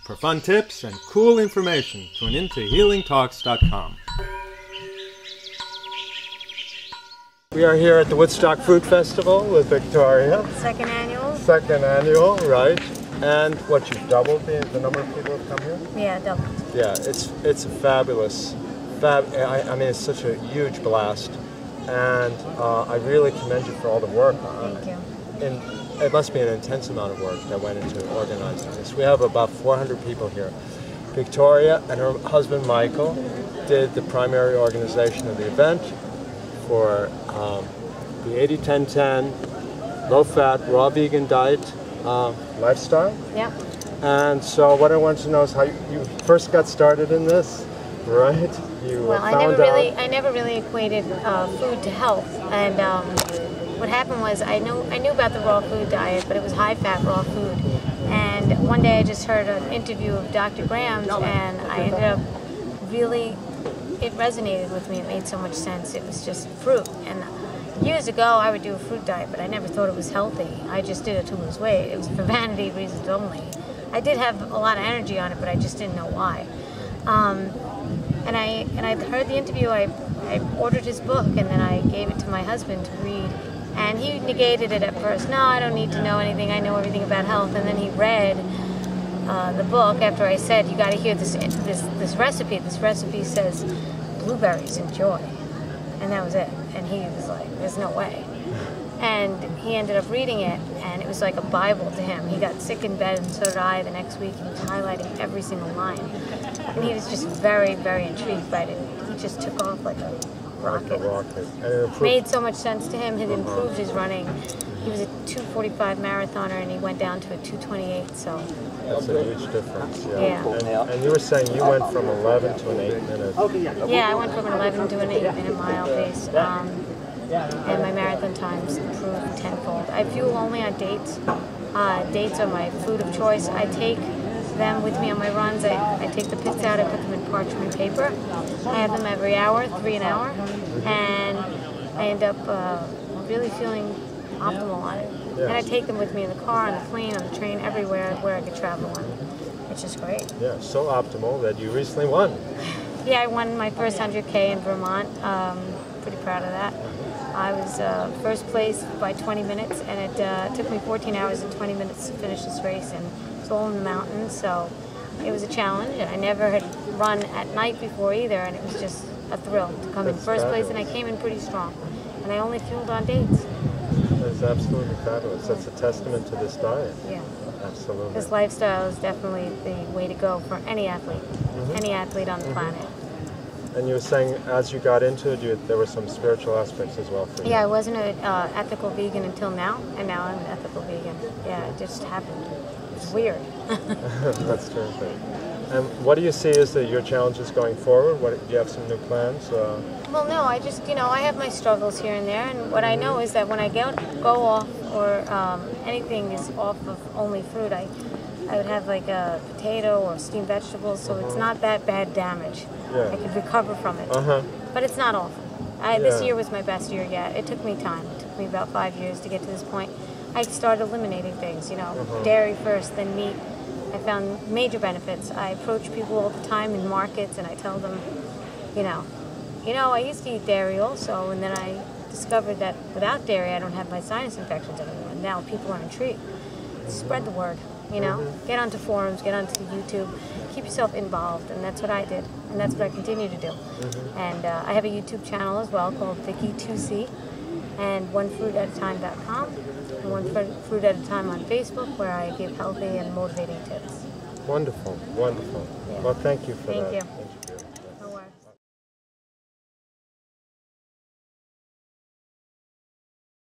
For fun tips and cool information, tune in to healingtalks.com. We are here at the Woodstock Fruit Festival with Victoria. Second annual. Second annual, right. And what, you've doubled the number of people who have come here? Yeah, doubled. Yeah, it's a fabulous, I mean, it's such a huge blast. And I really commend you for all the work. Thank you. It must be an intense amount of work that went into organizing this. We have about 400 people here. Victoria and her husband Michael did the primary organization of the event for the 80-10-10 low-fat, raw vegan diet lifestyle. Yep. And so what I wanted to know is how you first got started in this, right? I never really equated food to health, and what happened was I knew about the raw food diet, but it was high-fat raw food. And one day I just heard an interview of Dr. Graham's, and I ended up it resonated with me. It made so much sense. It was just fruit. And years ago I would do a fruit diet, but I never thought it was healthy. I just did it to lose weight. It was for vanity reasons only. I did have a lot of energy on it, but I just didn't know why. And I heard the interview. I ordered his book, and then I gave it to my husband to read. And he negated it at first. No, I don't need to know anything. I know everything about health. And then he read the book after I said, you got to hear this recipe. This recipe says blueberries and joy. And that was it. And he was like, there's no way. And he ended up reading it, and it was like a Bible to him. He got sick in bed, and so did I. The next week, he was highlighting every single line. And he was just very, very intrigued by it. He just took off like a rocket. And it made so much sense to him. It improved his running. He was a 2:45 marathoner, and he went down to a 2:28. So that's a huge difference. Yeah. And you were saying you went from 11 to an 8-minute. Yeah, I went from an 11 to an 8-minute mile pace. And my marathon times improved tenfold. I fuel only on dates. Dates are my food of choice. I take them with me on my runs. I take the pits out, I put them in parchment paper. I have them every hour, 3 an hour, and I end up really feeling optimal on it. Yes. And I take them with me in the car, on the plane, on the train, everywhere where I could travel on. Which is great. Yeah, so optimal that you recently won. Yeah, I won my first 100K in Vermont. Pretty proud of that. I was first place by 20 minutes, and it took me 14 hours and 20 minutes to finish this race, and it's all in the mountains, so it was a challenge. And I never had run at night before either, and it was just a thrill to come in first place, and I came in pretty strong. And I only fueled on dates. That's absolutely fabulous. That's a testament to this diet. Yeah. Absolutely. This lifestyle is definitely the way to go for any athlete, any athlete on the planet. And you were saying as you got into it, there were some spiritual aspects as well for you. Yeah, I wasn't an ethical vegan until now, and now I'm an ethical vegan. Yeah, it just happened. It's weird. That's terrific. And what do you see as your challenges going forward? Do you have some new plans? Well, no, I just, I have my struggles here and there, and what I know is that when I go off, or anything is off of only fruit, I would have like a potato or steamed vegetables, so it's not that bad damage. Yeah. I could recover from it. But it's not awful. This year was my best year yet. It took me time. It took me about 5 years to get to this point. I started eliminating things, dairy first, then meat. I found major benefits. I approach people all the time in markets, and I tell them, I used to eat dairy also, and then I discovered that without dairy I don't have my sinus infections anymore. And now people are intrigued. Spread the word. Get onto forums, get onto YouTube, keep yourself involved, and that's what I did, and that's what I continue to do. And I have a YouTube channel as well called Vicky2C, and onefruitatatime.com, and One Fruit at a Time on Facebook, where I give healthy and motivating tips. Wonderful, wonderful. Yeah. Well, thank you for that. Thank you.